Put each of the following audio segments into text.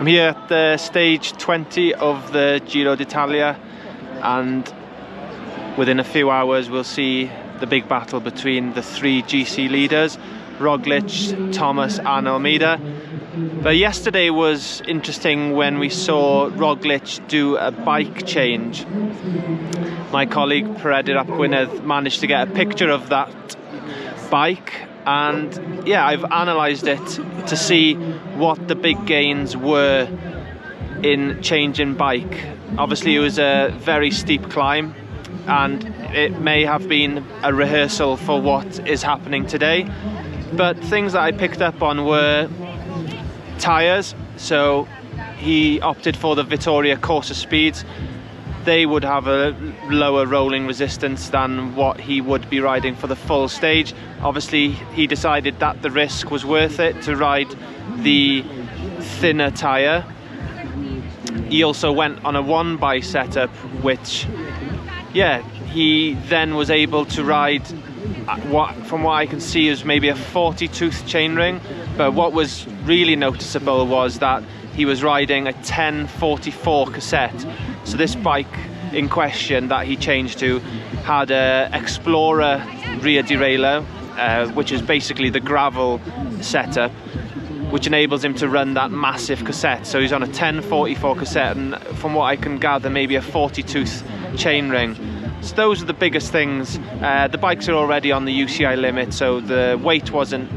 I'm here at the stage 20 of the Giro D'Italia, and within a few hours we'll see the big battle between the three GC leaders, Roglic, Thomas and Almeida. But yesterday was interesting when we saw Roglic do a bike change. My colleague Primoz Roglic managed to get a picture of that bike, and yeah, I've analysed it to see what the big gains were in changing bike. Obviously it was a very steep climb, and it may have been a rehearsal for what is happening today, but things that I picked up on were tyres. So he opted for the Vittoria Corsa Speeds. They would have a lower rolling resistance than what he would be riding for the full stage. Obviously he decided that the risk was worth it to ride the thinner tyre. He also went on a one by setup, which, yeah, he then was able to ride from what I can see is maybe a 40 tooth chainring. But what was really noticeable was that he was riding a 1044 cassette. So this bike in question that he changed to had a Explorer rear derailleur, which is basically the gravel setup, which enables him to run that massive cassette. So he's on a 1044 cassette, and from what I can gather, maybe a 40 tooth chainring. So those are the biggest things. The bikes are already on the UCI limit, so the weight wasn't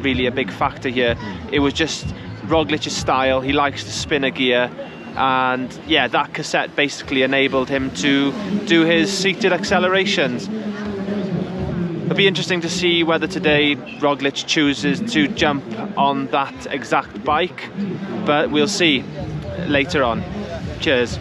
really a big factor here. It was just Roglic's style. He likes to spin a gear, and yeah, that cassette basically enabled him to do his seated accelerations. It'll be interesting to see whether today Roglic chooses to jump on that exact bike, but we'll see later on. Cheers.